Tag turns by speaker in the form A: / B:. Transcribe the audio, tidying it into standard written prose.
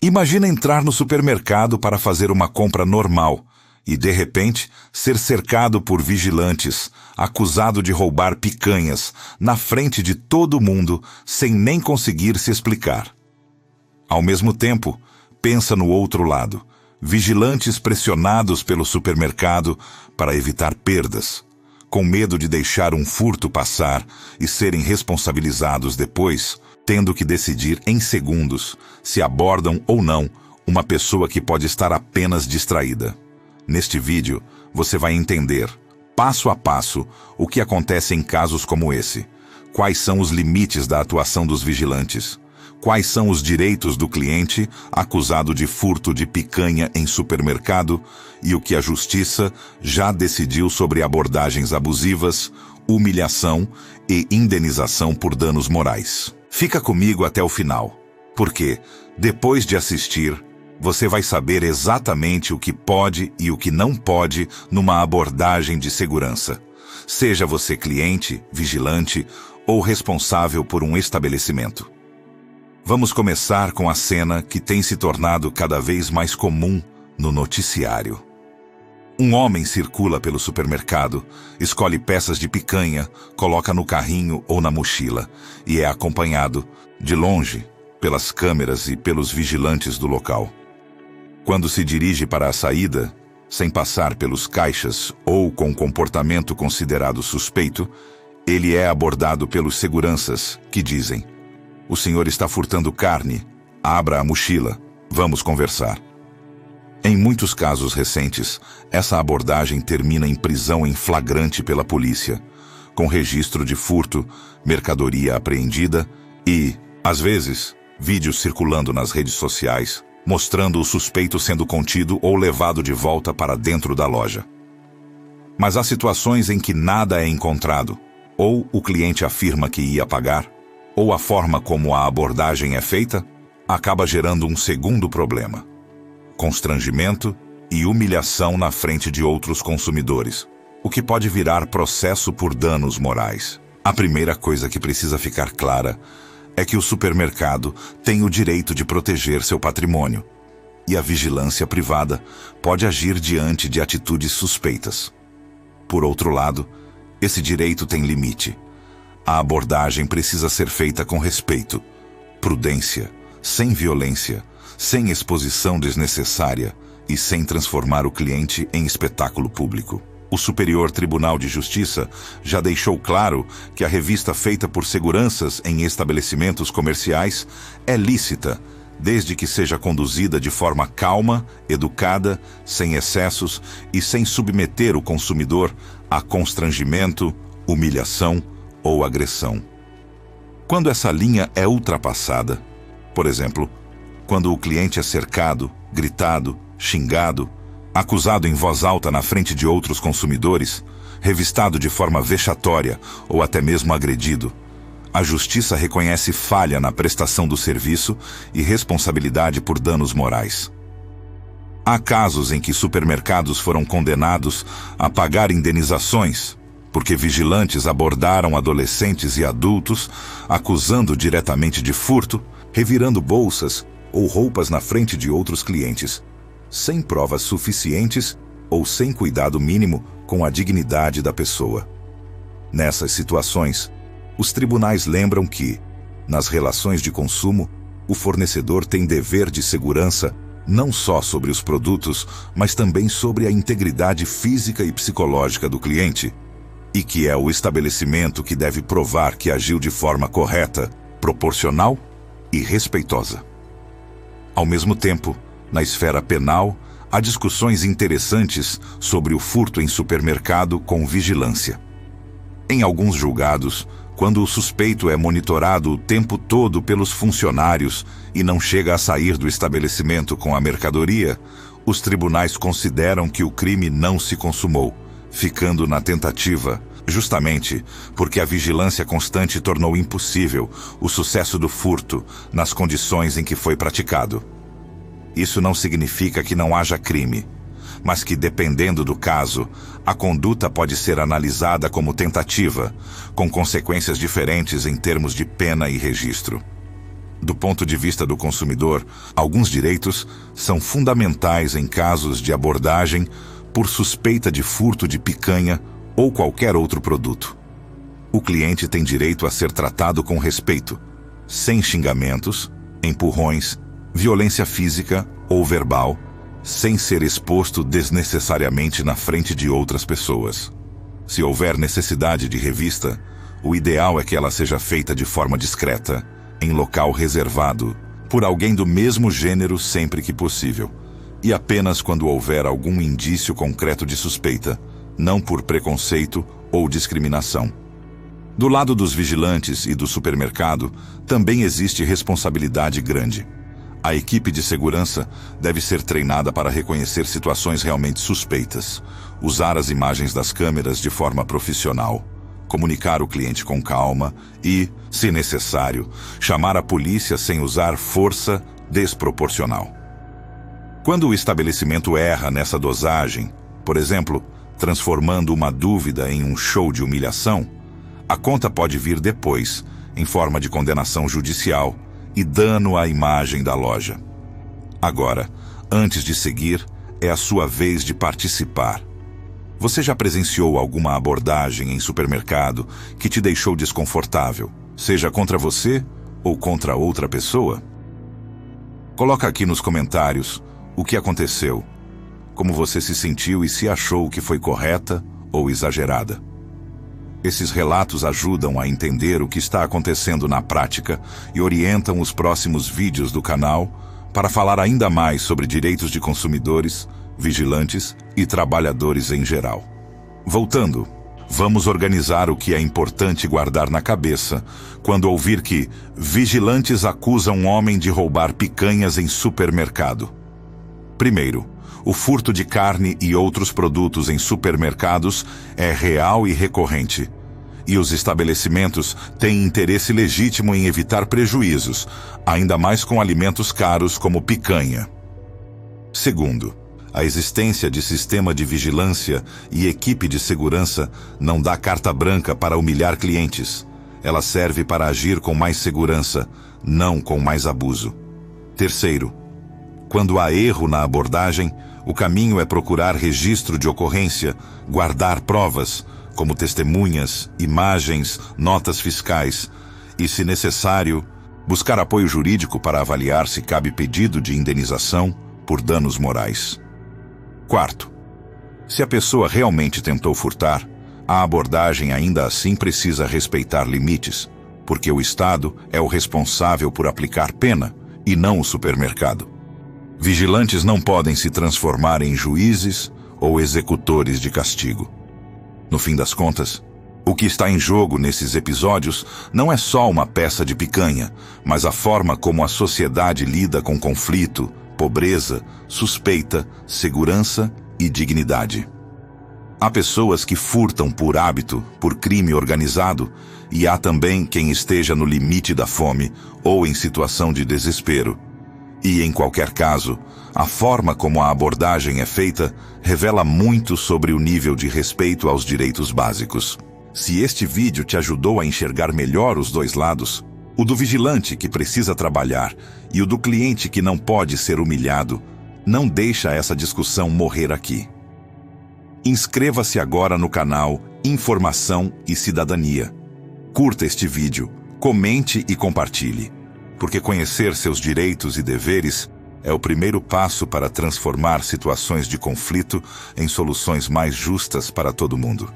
A: Imagina entrar no supermercado para fazer uma compra normal e, de repente, ser cercado por vigilantes, acusado de roubar picanhas, na frente de todo mundo, sem nem conseguir se explicar. Ao mesmo tempo, pensa no outro lado, vigilantes pressionados pelo supermercado para evitar perdas, com medo de deixar um furto passar e serem responsabilizados depois, tendo que decidir em segundos se abordam ou não uma pessoa que pode estar apenas distraída. Neste vídeo, você vai entender, passo a passo, o que acontece em casos como esse, quais são os limites da atuação dos vigilantes, quais são os direitos do cliente acusado de furto de picanha em supermercado e o que a justiça já decidiu sobre abordagens abusivas, humilhação e indenização por danos morais. Fica comigo até o final, porque, depois de assistir, você vai saber exatamente o que pode e o que não pode numa abordagem de segurança. Seja você cliente, vigilante ou responsável por um estabelecimento. Vamos começar com a cena que tem se tornado cada vez mais comum no noticiário. Um homem circula pelo supermercado, escolhe peças de picanha, coloca no carrinho ou na mochila e é acompanhado, de longe, pelas câmeras e pelos vigilantes do local. Quando se dirige para a saída, sem passar pelos caixas ou com comportamento considerado suspeito, ele é abordado pelos seguranças, que dizem: "O senhor está furtando carne. Abra a mochila. Vamos conversar." Em muitos casos recentes, essa abordagem termina em prisão em flagrante pela polícia, com registro de furto, mercadoria apreendida e, às vezes, vídeos circulando nas redes sociais, mostrando o suspeito sendo contido ou levado de volta para dentro da loja. Mas há situações em que nada é encontrado, ou o cliente afirma que ia pagar, ou a forma como a abordagem é feita, acaba gerando um segundo problema: constrangimento e humilhação na frente de outros consumidores, o que pode virar processo por danos morais. A primeira coisa que precisa ficar clara é que o supermercado tem o direito de proteger seu patrimônio, e a vigilância privada pode agir diante de atitudes suspeitas. Por outro lado, esse direito tem limite. A abordagem precisa ser feita com respeito, prudência, sem violência, sem exposição desnecessária e sem transformar o cliente em espetáculo público. O Superior Tribunal de Justiça já deixou claro que a revista feita por seguranças em estabelecimentos comerciais é lícita, desde que seja conduzida de forma calma, educada, sem excessos e sem submeter o consumidor a constrangimento, humilhação ou agressão. Quando essa linha é ultrapassada, por exemplo, quando o cliente é cercado, gritado, xingado, acusado em voz alta na frente de outros consumidores, revistado de forma vexatória ou até mesmo agredido, a justiça reconhece falha na prestação do serviço e responsabilidade por danos morais. Há casos em que supermercados foram condenados a pagar indenizações porque vigilantes abordaram adolescentes e adultos, acusando diretamente de furto, revirando bolsas ou roupas na frente de outros clientes, sem provas suficientes ou sem cuidado mínimo com a dignidade da pessoa. Nessas situações, os tribunais lembram que, nas relações de consumo, o fornecedor tem dever de segurança não só sobre os produtos, mas também sobre a integridade física e psicológica do cliente, e que é o estabelecimento que deve provar que agiu de forma correta, proporcional e respeitosa. Ao mesmo tempo, na esfera penal, há discussões interessantes sobre o furto em supermercado com vigilância. Em alguns julgados, quando o suspeito é monitorado o tempo todo pelos funcionários e não chega a sair do estabelecimento com a mercadoria, os tribunais consideram que o crime não se consumou, ficando na tentativa, justamente porque a vigilância constante tornou impossível o sucesso do furto nas condições em que foi praticado. Isso não significa que não haja crime, mas que, dependendo do caso, a conduta pode ser analisada como tentativa, com consequências diferentes em termos de pena e registro. Do ponto de vista do consumidor, alguns direitos são fundamentais em casos de abordagem por suspeita de furto de picanha ou qualquer outro produto. O cliente tem direito a ser tratado com respeito, sem xingamentos, empurrões, violência física ou verbal, sem ser exposto desnecessariamente na frente de outras pessoas. Se houver necessidade de revista, o ideal é que ela seja feita de forma discreta, em local reservado, por alguém do mesmo gênero sempre que possível, e apenas quando houver algum indício concreto de suspeita, não por preconceito ou discriminação. Do lado dos vigilantes e do supermercado, também existe responsabilidade grande. A equipe de segurança deve ser treinada para reconhecer situações realmente suspeitas, usar as imagens das câmeras de forma profissional, comunicar o cliente com calma e, se necessário, chamar a polícia sem usar força desproporcional. Quando o estabelecimento erra nessa dosagem, por exemplo, transformando uma dúvida em um show de humilhação, a conta pode vir depois, em forma de condenação judicial e dano à imagem da loja. Agora, antes de seguir, é a sua vez de participar. Você já presenciou alguma abordagem em supermercado que te deixou desconfortável, seja contra você ou contra outra pessoa? Coloca aqui nos comentários o que aconteceu, como você se sentiu e se achou que foi correta ou exagerada. Esses relatos ajudam a entender o que está acontecendo na prática e orientam os próximos vídeos do canal para falar ainda mais sobre direitos de consumidores, vigilantes e trabalhadores em geral. Voltando, vamos organizar o que é importante guardar na cabeça quando ouvir que vigilantes acusam um homem de roubar picanhas em supermercado. Primeiro, o furto de carne e outros produtos em supermercados é real e recorrente, e os estabelecimentos têm interesse legítimo em evitar prejuízos, ainda mais com alimentos caros como picanha. Segundo, a existência de sistema de vigilância e equipe de segurança não dá carta branca para humilhar clientes. Ela serve para agir com mais segurança, não com mais abuso. Terceiro, quando há erro na abordagem, o caminho é procurar registro de ocorrência, guardar provas, como testemunhas, imagens, notas fiscais, e, se necessário, buscar apoio jurídico para avaliar se cabe pedido de indenização por danos morais. Quarto, se a pessoa realmente tentou furtar, a abordagem ainda assim precisa respeitar limites, porque o Estado é o responsável por aplicar pena e não o supermercado. Vigilantes não podem se transformar em juízes ou executores de castigo. No fim das contas, o que está em jogo nesses episódios não é só uma peça de picanha, mas a forma como a sociedade lida com conflito, pobreza, suspeita, segurança e dignidade. Há pessoas que furtam por hábito, por crime organizado, e há também quem esteja no limite da fome ou em situação de desespero. E, em qualquer caso, a forma como a abordagem é feita revela muito sobre o nível de respeito aos direitos básicos. Se este vídeo te ajudou a enxergar melhor os dois lados, o do vigilante que precisa trabalhar e o do cliente que não pode ser humilhado, não deixa essa discussão morrer aqui. Inscreva-se agora no canal Informação e Cidadania. Curta este vídeo, comente e compartilhe, porque conhecer seus direitos e deveres é o primeiro passo para transformar situações de conflito em soluções mais justas para todo mundo.